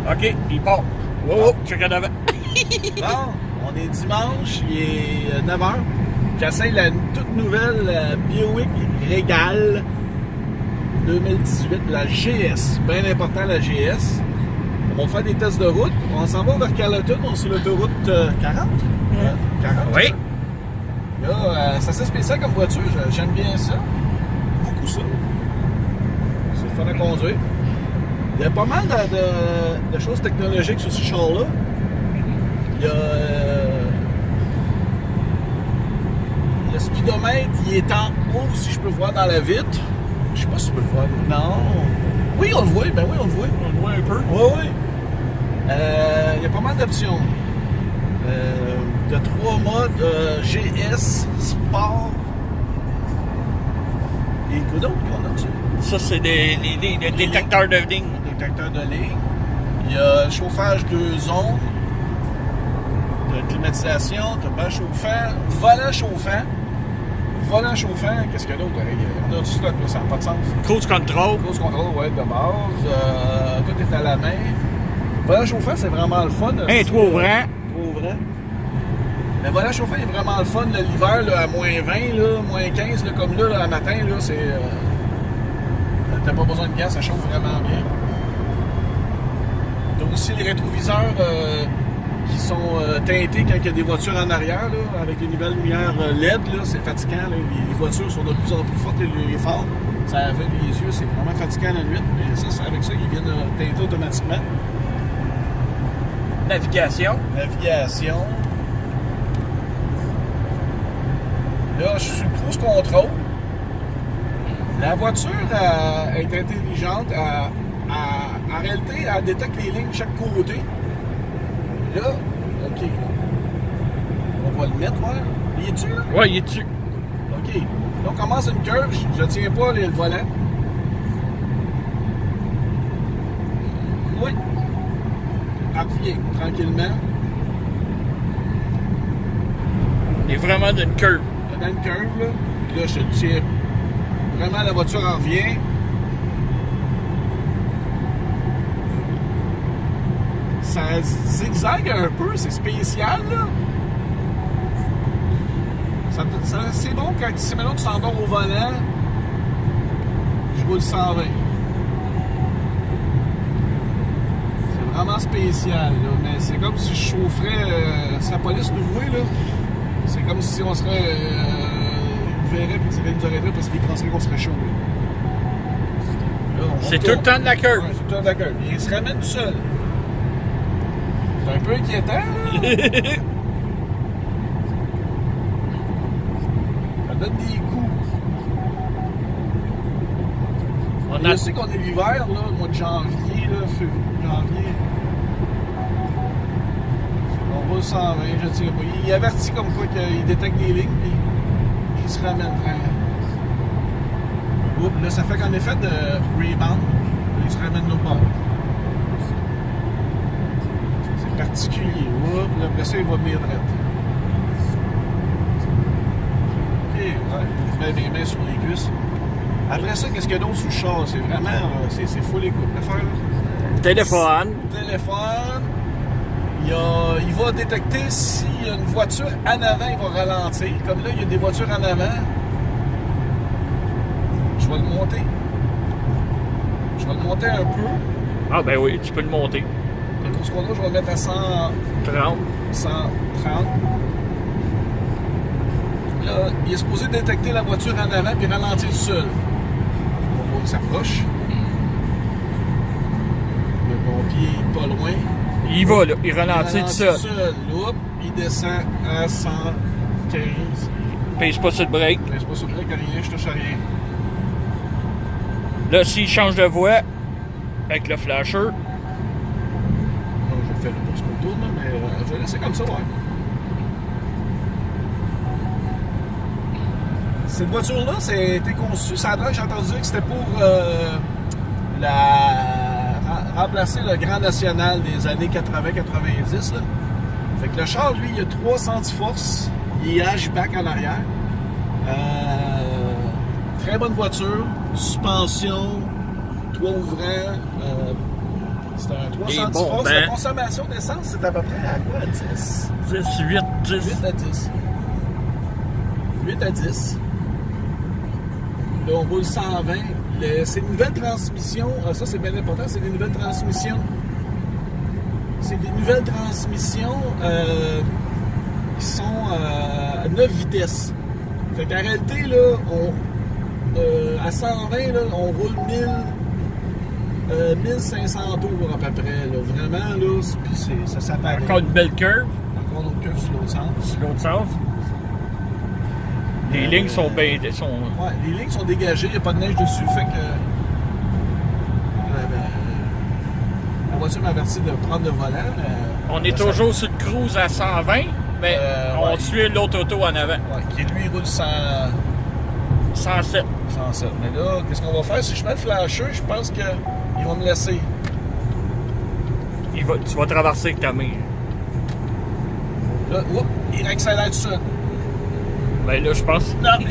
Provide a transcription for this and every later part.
OK, il part. Oh, check en avant. Bon, on est dimanche, il est 9h. J'essaye la toute nouvelle Buick Regal 2018, la GS. Bien important, la GS. On va faire des tests de route. On s'en va vers Carleton, on est sur l'autoroute 40. 40. Oui. Là, c'est assez spécial comme voiture. J'aime bien ça. Beaucoup ça. C'est le fun à conduire. Il y a pas mal de choses technologiques sur ce char-là. Il y a le speedomètre, il est en haut, si je peux voir dans la vitre. Je sais pas si tu peux le voir. Non. Oui, on le voit. Ben oui, on le voit. On le voit un peu. Oui, oui. Il y a pas mal d'options. De 3 modes, GS, Sport. Et quoi d'autre qu'on a dessus? Ça, c'est des détecteurs de ligne. Détecteur de ligne. Il y a chauffage 2 zones. De climatisation, t'as pas chauffant, volant chauffant. Volant chauffant, qu'est-ce qu'il y a d'autre? On a du stock, là, ça n'a pas de sens. Cruise control. Cruise control, ouais, de base. Tout est à la main. Volant chauffant, c'est vraiment le fun. Un toit ouvrant. Toit ouvrant. Le volant chauffant est vraiment le fun. L'hiver, là, à moins 20, là, moins 15, là, comme là, à matin, là, c'est. T'as pas besoin de gaz, ça chauffe vraiment bien. T'as aussi les rétroviseurs qui sont teintés quand il y a des voitures en arrière, là, avec les nouvelles lumières LED, là, c'est fatigant. Là, les voitures sont de plus en plus fortes, les phares. Ça aveugle les yeux, c'est vraiment fatigant la nuit. Mais ça, c'est avec ça qu'ils viennent teinter automatiquement. Navigation. Navigation. Là, je suis sur le cruise control. La voiture est intelligente. En réalité, elle détecte les lignes de chaque côté. Là, OK. On va le mettre, ouais. Il est dessus, là? Ouais, il est dessus. OK. Là, on commence une curve. Je ne tiens pas le volant. Oui. Reviens tranquillement. Il est vraiment d'une curve. Dans une curve, là. Puis là, je te tiens. Vraiment, la voiture en revient. Ça zigzague un peu, c'est spécial, là. C'est bon quand si maintenant tu t'endors au volant, je roule 120. C'est vraiment spécial, là. Mais c'est comme si je chaufferais sa police nous voit, là. C'est comme si on serait. Il verrait puis il nous arrêterait parce qu'il penserait qu'on serait chaud, là. Là, C'est tout le temps de la curve. Ouais, c'est tout le temps de la curve. Il se ramène tout seul. C'est un peu inquiétant, là. Ça donne des coups. Je sais qu'on est l'hiver, là, le mois de janvier, là, janvier. On roule 120, je ne sais pas. Il avertit comme quoi qu'il détecte des lignes, puis il se ramène. Oups, là, ça fait qu'en effet de rebound, il se ramène nos bords. C'est particulier. Oups, là, après ça, il va venir droit. OK, ouais, je mets mes mains sur les cuisses. Après ça, qu'est-ce qu'il y a d'autre sous le char? C'est vraiment, c'est full écoute l'affaire, là. Téléphone. Téléphone. Il va détecter s'il y a une voiture en avant, il va ralentir. Comme là, il y a des voitures en avant. Je vais le monter. Je vais le monter un peu. Ah ben oui, tu peux le monter. Le cruise control, je vais le mettre à 30. 130. Là, il est supposé détecter la voiture en avant puis ralentir tout seul. On voit qu'il s'approche. Le pompier est pas loin. Il va là, il ralentit tout seul. Oups, il descend à 115. Pèse pas sur le break. Pèse pas sur le break, rien, je touche à rien. Là, s'il change de voie avec le flasher. Non, je fais le pour ce qu'on tourne, mais je vais laisser comme ça, ouais. Cette voiture-là, c'était conçue, ça a l'air, j'ai entendu dire que c'était pour remplacer le Grand National des années 80-90. Fait que le char, lui, il a 3 centres-force. Il est hatchback en arrière. Très bonne voiture. Suspension, toit ouvrant. C'est C'est un 310 bons forces. bancs. La consommation d'essence, c'est à peu près à quoi? 10? 8, 10. 8 à 10. 8 à 10. Là, on roule 120. C'est une nouvelle transmission. Ça, c'est bien important. C'est des nouvelles transmissions. C'est des nouvelles transmissions qui sont à 9 vitesses. Fait qu'en réalité, là, à 120, là, on roule 1500 tours à peu près. Là. Vraiment, là, puis ça s'apparaît. Encore une belle curve. Encore une autre curve sur l'autre sens. Sur l'autre sens. Les lignes sont bien. Ouais, les lignes sont dégagées, il n'y a pas de neige dessus, fait que. La voiture m'a averti de prendre le volant. On est toujours sur le cruise à 120, mais on ouais. suit l'autre auto en avant. Ouais, qui lui roule 107. 107. Mais là, qu'est-ce qu'on va faire? Si je mets le flasher, je pense qu'ils vont me laisser. Tu vas traverser avec ta main. Là, il accélère tout seul. Ben là, je pense. Non, Non.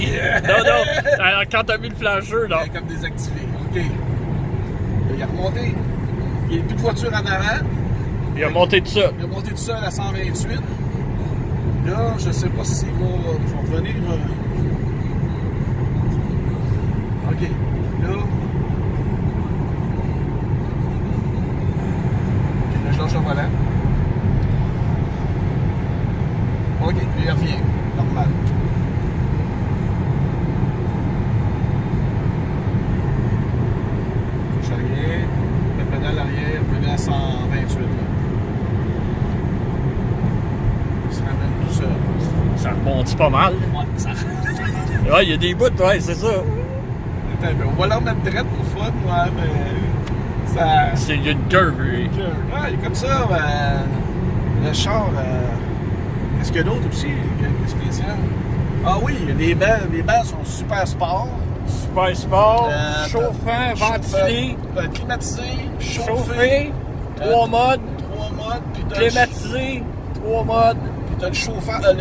Alors, quand t'as mis le flasher, là. Il est comme désactivé. OK. Là, il a remonté. Il n'y a plus de voiture en avant. Il a monté tout ça. Il a monté tout seul à 128. Là, je sais pas s'il va. Je vais revenir. OK. Là. OK, là, je lâche le volant. OK, il revient. Normal. Touche arrière. Le pédale arrière, pédale à 128. Là. Il se ramène tout seul. Ça rebondit pas mal. Ouais, ça. Ouais, il y a des bouts, ouais, c'est ça. Attends, on va leur mettre direct pour fun, ouais, mais. Ça. C'est une curve, lui. Ouais, il est comme ça, le char. Qu'est-ce qu'il y a d'autre aussi? Qu'est-ce spécial? Ah oui, les bancs sont super sport. Super sport, chauffant, ventilé, climatisé, chauffé, 3 modes, 3 modes, puis t'as climatisé, 3 modes. Puis t'as le chauffant, t'as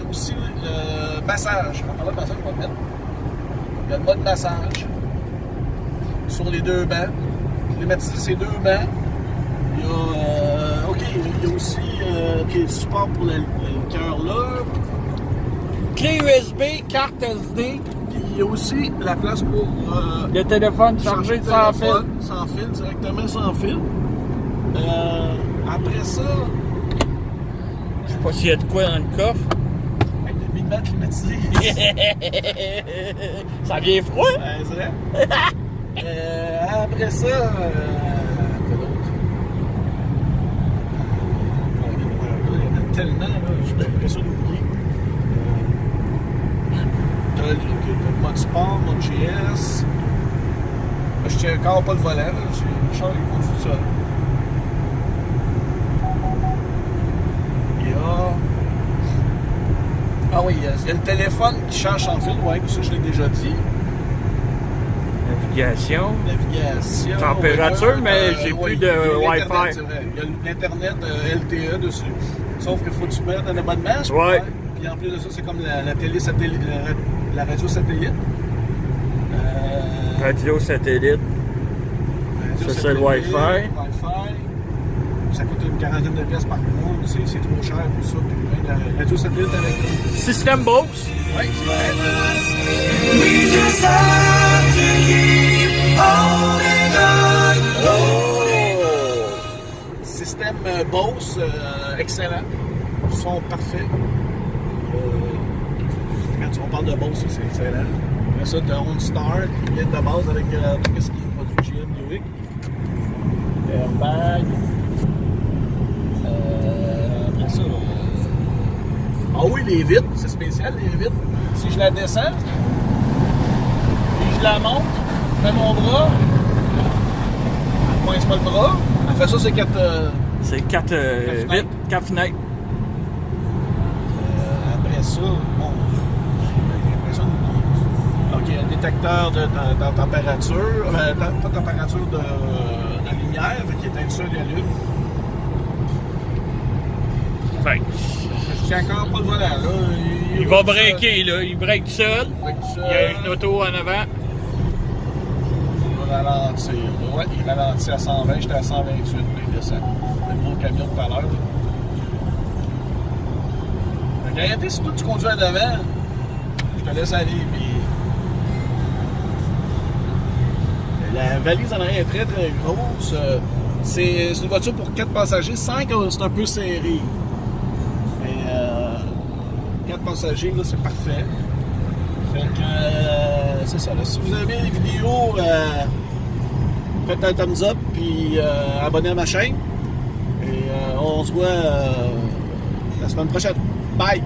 aussi le massage. En parlant de massage, on va le mettre. Il y a le mode massage sur les deux bancs. Climatiser ces deux bancs. Il y a, il y a aussi le support pour le cœur là. Clé USB, carte SD. Puis il y a aussi la place pour Le téléphone chargé le sans téléphone, fil. sans fil, directement sans fil. Après ça, Je sais pas s'il y a de quoi dans le coffre. avec le mini-mat climatisé. Ça vient froid. C'est vrai. Après ça, quoi d'autre? Il y en a tellement, là, je suis l'impression d'oublier. T'as le mode sport, mode GS. Je tiens encore pas le volant, là. Le char il conduit tout seul. Il y a. Ah oui, il y a le téléphone qui change sans fil, ouais, ça je l'ai déjà dit. Navigation. Navigation. Température, mais j'ai plus de Wi-Fi. C'est vrai. Il y a l'Internet LTE dessus. Sauf qu'il faut que tu mettes un abonnement. Je Ouais. crois. Puis en plus de ça, c'est comme la télé satellite, la radio satellite. Radio satellite. Ça, c'est le Wi-Fi. Wi-Fi. Ça coûte une quarantaine de pièces par mois. C'est trop cher pour ça. Puis la radio satellite avec. Système Bose. Oui, c'est vrai. We just have to keep holding on. Système Bose, excellent. Son parfait. Quand on parle de Bose, c'est excellent. Après ça, de OnStar, qui vient de base avec tout ce qui est produit GM Buick. Airbag. Après ça, ah oui, les vitres, c'est spécial, les vitres. Si je la descends, puis je la monte, je mets mon bras, elle pointe pas le bras. Après ça, c'est 4. C'est 4 vitres, 4 fenêtres. Après ça, bon, j'ai l'impression de. OK, un détecteur de température, pas température de lumière, qui éteint le seul et allume. Fait. Je tiens encore pas le volant, là. Il va breaker, là. Il break tout seul. Il break tout Il y a une auto en avant. ralentir. Ouais, il ralentit à 120, j'étais à 128, puis il descend. Le gros camion tout à l'heure. Fait qu'arrêtez, si toi tu conduis à devant, je te laisse aller, puis... La valise en arrière est très très grosse. C'est une voiture pour 4 passagers, 5 c'est un peu serré. Mais 4 passagers, là, c'est parfait. Fait que c'est ça. Là, si vous aimez les vidéos, faites un thumbs up puis abonnez à ma chaîne. Et on se voit la semaine prochaine. Bye!